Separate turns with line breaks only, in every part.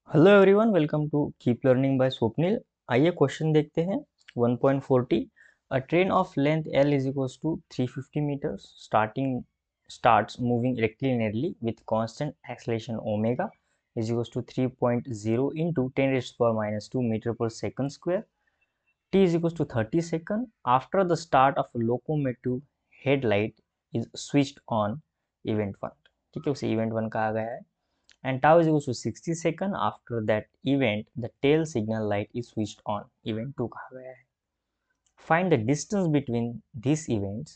Hello everyone, welcome to keep learning by Swapnil. आइए question देखते हैं। 1.40 a train of length L is equals to 350 meters starts moving rectilinearly with constant acceleration omega is equals to 3.0 into 10 raised to power minus 2 meter per second square. T is equals to 30 second after the start of a locomotive headlight is switched on event 1। ठीक है, उसे event 1 कहा गया है। And tau is equals to 60 second after that event the tail signal light is switched on, event 2 कहा गया है। Find the distance between these events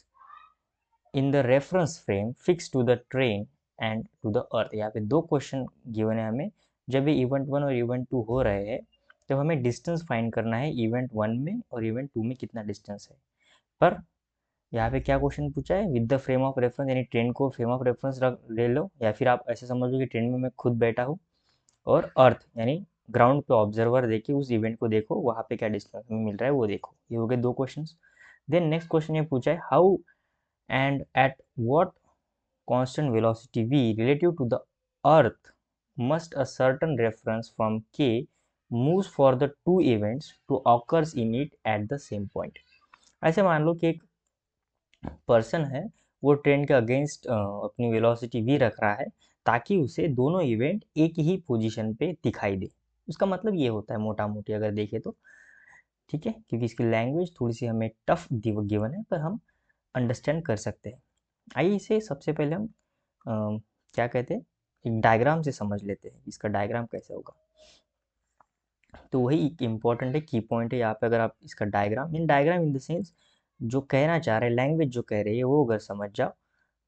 in the reference frame fixed to the train and to the earth। यहाँ पे दो question given है हमें। जब ये इवेंट 1 और इवेंट 2 हो रहे हैं तो हमें डिस्टेंस फाइंड करना है इवेंट 1 में और इवेंट 2 में कितना डिस्टेंस है। पर यहाँ पे क्या क्वेश्चन पूछा है, with the frame of reference, यानी ट्रेन को फ्रेम ऑफ रेफरेंस ले लो, या फिर आप ऐसे समझ लो कि ट्रेन में मैं खुद बैठा हूँ और अर्थ यानी ग्राउंड पे ऑब्जर्वर देके उस इवेंट को देखो, वहाँ पे क्या डिस्टेंस में मिल रहा है वो देखो। ये हो गए दो क्वेश्चंस। देन नेक्स्ट क्वेश्चन ये पूछा है, how and at what constant velocity v relative to the earth must a certain reference from k moves for the two events to occurs in it at the same point। ऐसे मान लो कि एक person है, वो train के against अपनी velocity v रख रहा है ताकि उसे दोनों इवेंट एक ही पोजीशन पे दिखाई दे। उसका मतलब ये होता है मोटा मोटी अगर देखें तो। ठीक है, क्योंकि इसकी लैंग्वेज थोड़ी सी हमें टफ गिवन है पर हम अंडरस्टैंड कर सकते हैं। आइए इसे सबसे पहले हम क्या कहते हैं, एक डायग्राम से समझ लेते हैं इसका डायग्राम कैसे होगा। तो वही एक इम्पॉर्टेंट है, की पॉइंट है यहाँ पे। अगर आप इसका डायग्राम इन द सेंस जो कहना चाह रहे हैं, लैंग्वेज जो कह रही है वो अगर समझ जाओ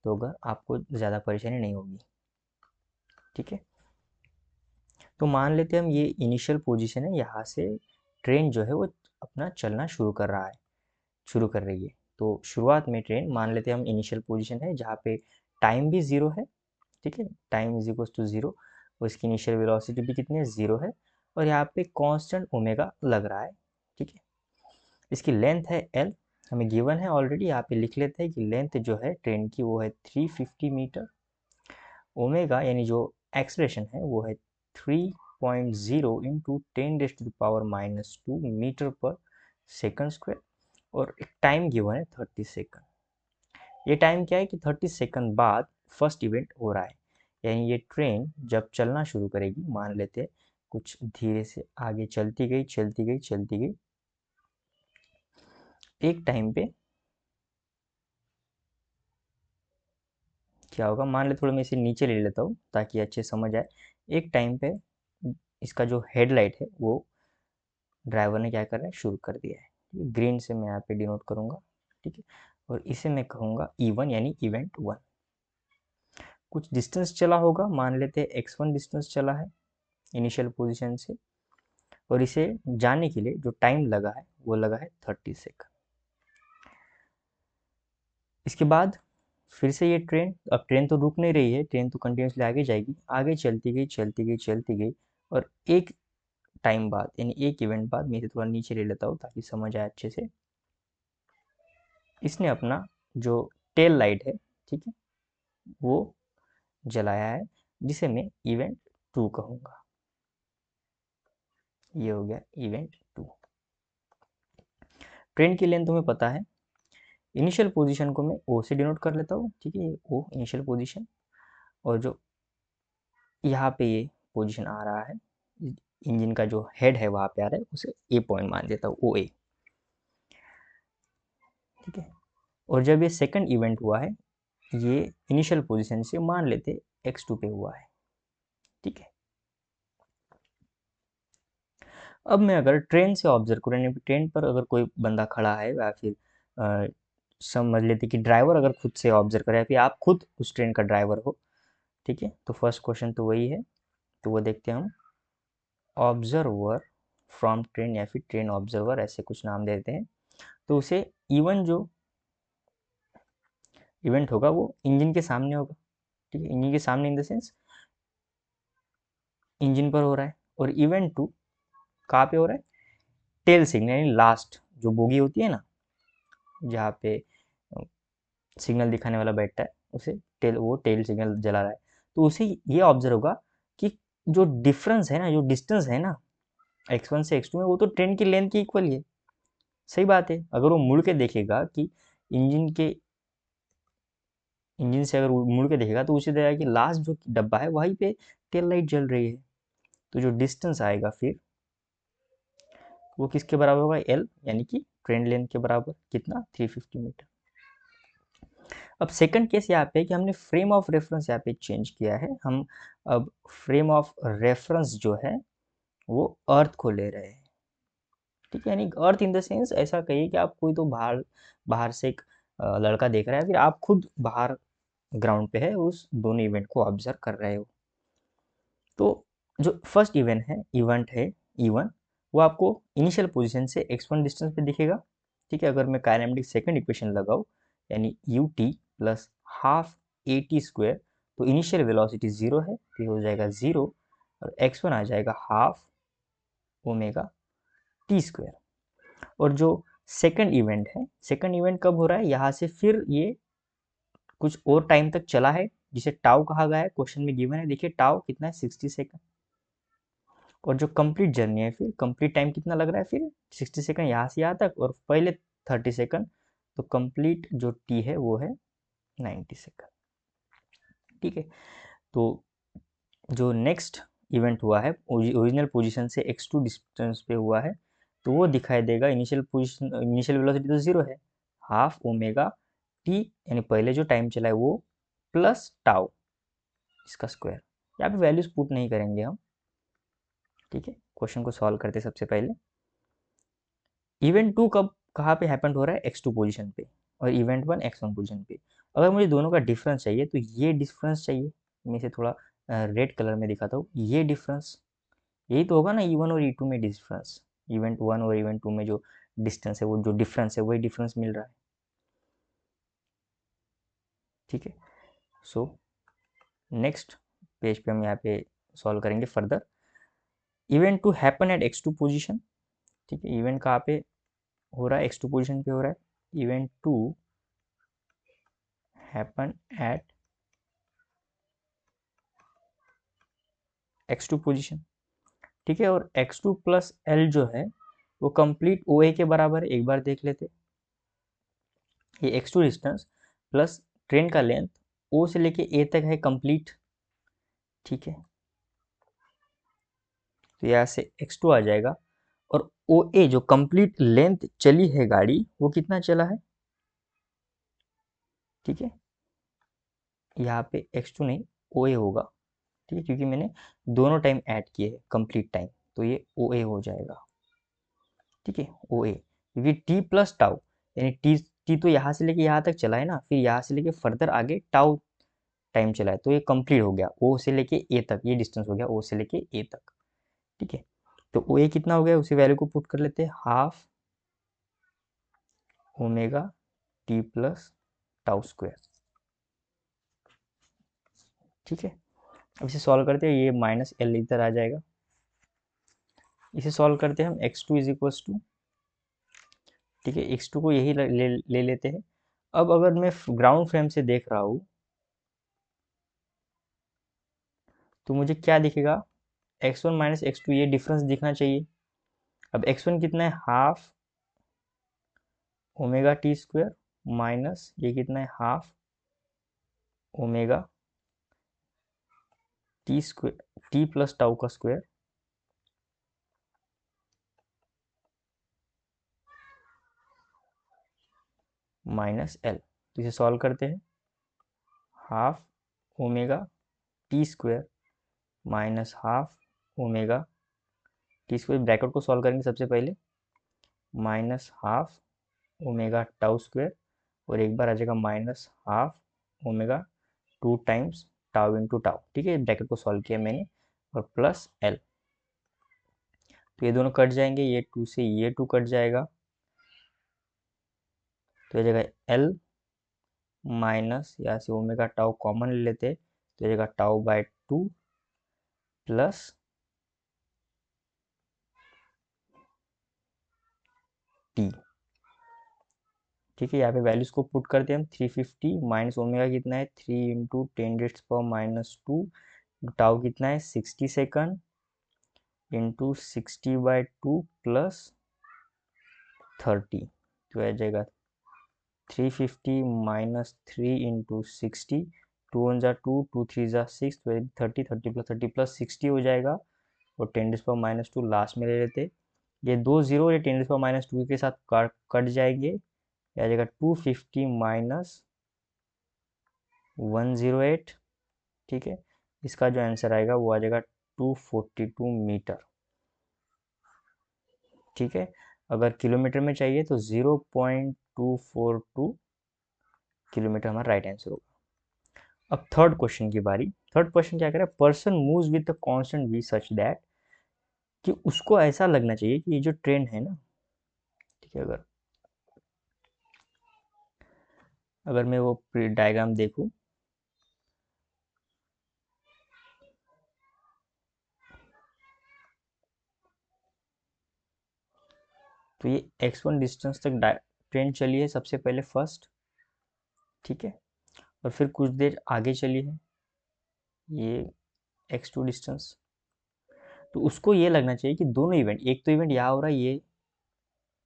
तो अगर आपको ज़्यादा परेशानी नहीं होगी। ठीक है, तो मान लेते हैं हम ये इनिशियल पोजीशन है, यहाँ से ट्रेन जो है वो अपना चलना शुरू कर रही है। तो शुरुआत में ट्रेन मान लेते हैं हम इनिशियल पोजीशन है जहाँ पे टाइम भी ज़ीरो है। ठीक है, time is equal to zero और इसकी इनिशियल वेलोसिटी भी कितनी है, ज़ीरो है। और यहाँ पे कांस्टेंट ओमेगा लग रहा है। ठीक है, इसकी लेंथ है एल, हमें गिवन है ऑलरेडी। यहाँ पे लिख लेते हैं कि लेंथ जो है ट्रेन की वो है 350 मीटर। ओमेगा यानी जो एक्सलेशन है वो है 3.0 into 10 raise to the power minus 2 metre पर सेकंड स्क्वायर। और एक टाइम गिवन है 30 सेकंड। ये टाइम क्या है कि 30 सेकंड बाद फर्स्ट इवेंट हो रहा है, यानी ये ट्रेन जब चलना शुरू करेगी, मान लेते हैं कुछ धीरे से आगे चलती गई चलती गई चलती गई, एक टाइम पे क्या होगा, मान ले थोड़ा मैं इसे नीचे ले लेता हूँ ताकि अच्छे समझ आए। एक टाइम पे इसका जो हेडलाइट है वो ड्राइवर ने क्या कर रहा है, शुरू कर दिया है। ग्रीन से मैं यहाँ पे डिनोट करूँगा। ठीक है, और इसे मैं कहूँगा E1 यानी इवेंट 1। कुछ डिस्टेंस चला होगा, मान लेते हैं x1 डिस्टेंस चला है इनिशियल पोजीशन से, और इसे जाने के लिए जो टाइम लगा है वो लगा है 30 सेकंड। इसके बाद फिर से ये ट्रेन, अब ट्रेन तो रुक नहीं रही है, ट्रेन तो कंटिन्यूसली आगे जाएगी, आगे चलती गई चलती गई चलती गई। और एक टाइम बाद यानी एक इवेंट बाद, मैं इसे थोड़ा नीचे ले लेता हूँ ताकि समझ आए अच्छे से। इसने अपना जो टेल लाइट है, ठीक है, वो जलाया है, जिसे मैं इवेंट 2 कहूँगा। ये हो गया इवेंट 2। ट्रेन की लेंथ तुम्हें पता है। इनिशियल पोजीशन को मैं ओ से डिनोट कर लेता हूँ। ठीक है, ये ओ इनिशियल पोजीशन, और जो यहाँ पे ये पोजीशन आ रहा है, इंजन का जो हेड है वहाँ पे आ रहा है, उसे ए पॉइंट मान देता हूँ, ओ ए। ठीक है, और जब ये सेकंड इवेंट हुआ है, ये इनिशियल पोजीशन से मान लेते x2 पे हुआ है। ठीक है, अब मैं अगर ट्रेन से ऑब्जर्व करूँ, यानी ट्रेन पर अगर कोई बंदा खड़ा है, या फिर समझ लेते कि ड्राइवर अगर खुद से ऑब्जर्व करे, या फिर आप खुद उस ट्रेन का ड्राइवर हो। ठीक है, तो फर्स्ट क्वेश्चन तो वही है, तो वो देखते हैं हम। ऑब्जर्वर फ्रॉम ट्रेन या फिर ट्रेन ऑब्जर्वर, ऐसे कुछ नाम देते हैं। तो उसे इवन जो इवेंट होगा वो इंजन के सामने होगा। ठीक है, इंजन के सामने इन द सेंस इंजन पर हो रहा है। और इवेंट 2 कहाँ पे हो रहा है, टेल सिग्नल यानी लास्ट जो बोगी होती है ना, जहाँ पे सिग्नल दिखाने वाला बैठता है, उसे टेल, वो टेल सिग्नल जला रहा है। तो उसे ये ऑब्जर्व होगा कि जो डिफरेंस है ना, जो डिस्टेंस है ना x1 से x2 में, वो तो ट्रेन की लेंथ के इक्वल ही है। सही बात है। अगर वो मुड़ के देखेगा कि इंजन के इंजन से अगर वो मुड़ के देखेगा तो उसे देगा कि लास्ट जो डब्बा है वहीं पे टेल लाइट जल रही है। तो जो डिस्टेंस आएगा फिर वो किसके बराबर होगा, एल, यानी कि ट्रेन लेंथ के बराबर। कितना, 350 मीटर। अब सेकंड केस यहाँ पे कि हमने फ्रेम ऑफ रेफरेंस यहाँ पे चेंज किया है। हम अब फ्रेम ऑफ रेफरेंस जो है वो अर्थ को ले रहे हैं। ठीक है, यानी अर्थ इन द सेंस, ऐसा कहिए कि आप कोई तो बाहर बाहर से एक लड़का देख रहा है, फिर आप खुद बाहर ग्राउंड पे है, उस दोनों इवेंट को ऑब्जर्व कर रहे हो। तो जो फर्स्ट इवेंट है E1, वो आपको इनिशियल पोजीशन से x1 डिस्टेंस पे दिखेगा। ठीक है, अगर मैं काइनेमेटिक सेकंड इक्वेशन लगाऊँ, यानी ut plus half at square, तो इनिशियल वेलोसिटी 0 है, तो ये हो जाएगा 0, और x1 आ जाएगा हाफ ओमेगा टी स्क्वायर। और जो सेकंड इवेंट कब हो रहा है, यहाँ से फिर ये कुछ और टाइम तक चला है, जिसे टाउ कहा गया है, क्वेश्चन में गिवन है। देखिए टाउ कितना है, 60 सेकंड। और जो कंप्लीट जर्नी है, फिर कंप्लीट टाइम कितना लग रहा है, फिर 60 सेकंड यहाँ से यहाँ तक, और पहले 30 सेकंड, तो कंप्लीट जो टी है वो है 90 सेकंड। ठीक है, तो जो नेक्स्ट इवेंट हुआ है ओरिजिनल पोजीशन से x2 डिस्टेंस पे हुआ है, तो वो दिखाई देगा, इनिशियल वेलोसिटी तो 0 है, हाफ ओमेगा टी, यानी पहले जो टाइम चला है वो, प्लस टाउ, इसका स्क्वायर। यहाँ पे वैल्यूज पुट नहीं करेंगे हम। ठीक है, क्वेश्चन को सॉल्व करते सबसे पहले। इवेंट 2 कब कहाँ पे हैपन हो रहा है, x2 पोजीशन पे, और इवेंट 1 x1 पोजीशन पे। अगर मुझे दोनों का डिफरेंस चाहिए तो ये डिफरेंस चाहिए। मैं इसे थोड़ा रेड कलर में दिखाता हूँ। ये डिफरेंस यही तो होगा ना E1 और E2 में डिफरेंस। इवेंट 1 और इवेंट 2 में जो डिस्टेंस है, वो जो डिफरेंस है, वही डिफरेंस मिल रहा है। ठीक है, सो नेक्स्ट पेज पे हम यहाँ पे सॉल्व करेंगे further. Event 2 happen at x2 position. ठीक है, इवेंट कहाँ पे हो रहा है, x2 पोजीशन पे हो रहा है। Event 2 happen at x2 position. ठीक है, और x2 प्लस एल जो है वो कंप्लीट OA के बराबर है। एक बार देख लेते, ये x2 डिस्टेंस प्लस ट्रेन का लेंथ O से लेके A तक है कंप्लीट। ठीक है, तो यहाँ से x2 आ जाएगा, और OA जो कंप्लीट लेंथ चली है गाड़ी, वो कितना चला है। ठीक है, यहाँ पे x2 नहीं, OA होगा। ठीक है, क्योंकि मैंने दोनों टाइम ऐड किए हैं कंप्लीट टाइम, तो ये OA हो जाएगा। ठीक है, OA, क्योंकि t प्लस टाउ, यानी टी तो यहाँ से लेके यहाँ तक चला है ना, फिर यहाँ से लेके फर्दर आगे टाउ टाइम चला है, तो ये कंप्लीट हो गया। O से लेके A तक ये डिस्टेंस हो गया, O से लेके A तक। ठीक है, तो OA कितना हो गया, उसी वैल्यू को पुट कर लेते हैं, half omega T plus tau square. ठीक है, अब इसे सॉल्व करते हैं, ये माइनस एल इधर आ जाएगा। इसे सॉल्व करते हैं हम, x2 इज इक्वल्स टू, ठीक है, x2 को यही ले लेते हैं। अब अगर मैं ग्राउंड फ्रेम से देख रहा हूँ तो मुझे क्या दिखेगा, x1 माइनस x2, ये डिफरेंस दिखना चाहिए। अब x1 कितना है, half omega T square, minus ये कितना है, half omega T square, T plus tau का स्क्वायर, माइनस एल। तो इसे सॉल्व करते हैं, half omega T square minus half omega T square, bracket को सॉल्व करेंगे सबसे पहले, minus half omega tau square, और एक बार आ जाएगा minus half omega 2 times tau into tau. ठीक है, ब्रैकेट को सॉल्व किया मैंने, और प्लस एल। तो ये दोनों कट जाएंगे, ये 2 से ये 2 कट जाएगा, तो ये जगह एल माइनस, यहाँ से ओमेगा टाउ कॉमन ले लेते, तो ये जगह टाउ बाय 2 प्लस टी। ठीक है, यहाँ पे वैल्यूज को पुट करते हैं हम, 350 माइनस ओमेगा कितना है, 3 इंटू 10 रेट्स पर माइनस 2 टाउ कितना है 60 सेकंड इंटू 60/2 प्लस 30, तो आ जाएगा 350 माइनस 3 इंटू 60, 2 1 जा 2, 2 3 जा 6, 30, 30 प्लस 60 हो जाएगा, और 10⁻², लास्ट में ले लेते, ये 2 0 ये 10⁻² के साथ कट जाएंगे, आ जाएगा 250 माइनस 108, ठीक है। इसका जो आंसर आएगा वो आ जाएगा 242 मीटर, ठीक है। अगर किलोमीटर में चाहिए तो 0.242 किलोमीटर हमारा राइट आंसर होगा। अब थर्ड क्वेश्चन की बारी। थर्ड क्वेश्चन क्या कह रहा है, person moves with the constant v such that, कि उसको ऐसा लगना चाहिए कि ये जो ट्रेन है ना, ठीक है, अगर मैं वो डायग्राम देखूं, तो ये x1 डिस्टेंस तक ट्रेन चली है सबसे पहले फर्स्ट, ठीक है, और फिर कुछ देर आगे चली है ये x2 डिस्टेंस। तो उसको ये लगना चाहिए कि दोनों इवेंट, एक तो इवेंट यहाँ हो रहा है, ये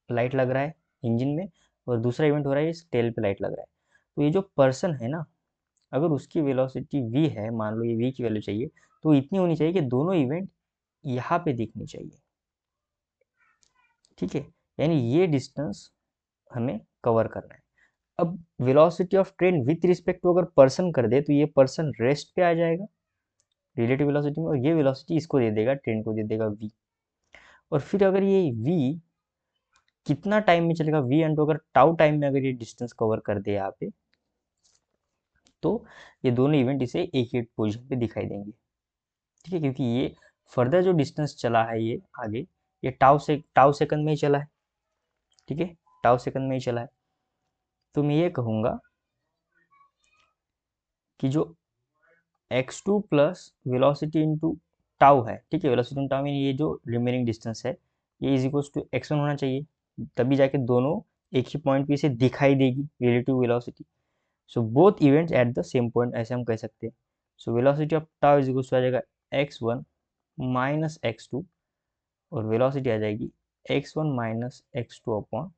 लाइट लग रहा है इंजन में, और दूसरा इवेंट हो रहा है इस टेल पे लाइट लग रहा है। तो ये जो पर्सन है ना, अगर उसकी वेलोसिटी v है, मान लो ये v की वैल्यू चाहिए, तो इतनी होनी चाहिए कि दोनों इवेंट यहाँ पे दिखनी चाहिए, ठीक है। यानी ये डिस्टेंस हमें कवर करना है। अब velocity of train with respect to अगर पर्सन कर दे, तो ये पर्सन रेस्ट पे आ जाएगा रिलेटिव वेलोसिटी में, और ये वेलोसिटी इसको दे देगा, ट्रेन को दे देगा v। और फिर अगर ये v कितना टाइम में चलेगा, v इंटू अगर टाउ टाइम में अगर ये डिस्टेंस कवर कर दे यहाँ पे, तो ये दोनों इवेंट इसे एक ही पोजीशन पे दिखाई देंगे, ठीक है, क्योंकि ये फर्दर जो डिस्टेंस चला है ये आगे, ये टाउ सेकंड में ही चला है, ठीक है, टाउ सेकंड में ही चला है। तो मैं ये कहूँगा कि जो x2 plus velocity into tau है, ठीक है, वेलोसिटी इंटू टाउ में ये जो रिमेनिंग डिस्टेंस है, ये इज इक्वल टू x1 होना चाहिए, तभी जाके दोनों एक ही पॉइंट पे इसे दिखाई देगी relative velocity. So both events at the same point, ऐसे हम कह सकते हैं। So velocity of tau is equal to आ जाएगा x1 माइनस x2, और वेलोसिटी आ जाएगी x1 minus x2 upon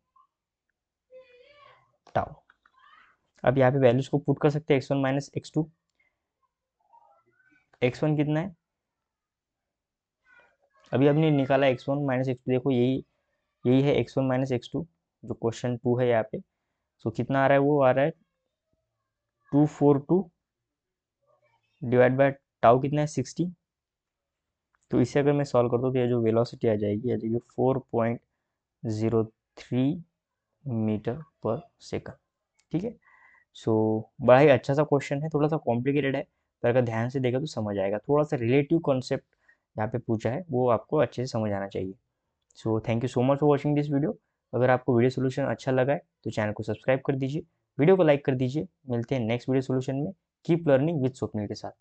tau. अब यहाँ पे वैल्यूज को पुट कर सकते हैं, x1 माइनस x2, x1 कितना है, अभी आपने निकाला x1 माइनस x2, देखो यही यही है x1 माइनस x2 जो क्वेश्चन 2 है यहाँ पे। सो कितना आ रहा है, वो आ रहा है 242 डिवाइड बाय टाउ कितना है 60। तो इसे अगर मैं सॉल्व करता हूँ तो ये जो वेलोसिटी आ जाएगी 4.03 मीटर पर सेकंड, ठीक है। सो बड़ा ही अच्छा सा क्वेश्चन है, थोड़ा सा कॉम्प्लिकेटेड है, पर अगर ध्यान से देखा तो समझ आएगा। थोड़ा सा रिलेटिव कॉन्सेप्ट यहाँ पे पूछा है, वो आपको अच्छे से समझ आना चाहिए। So thank you so much for watching this video. अगर आपको वीडियो सोल्यूशन अच्छा लगा है तो चैनल को सब्सक्राइब कर दीजिए, वीडियो को लाइक कर दीजिए। मिलते हैं नेक्स्ट वीडियो सोल्यूशन में। कीप लर्निंग विद स्वप्निल के साथ।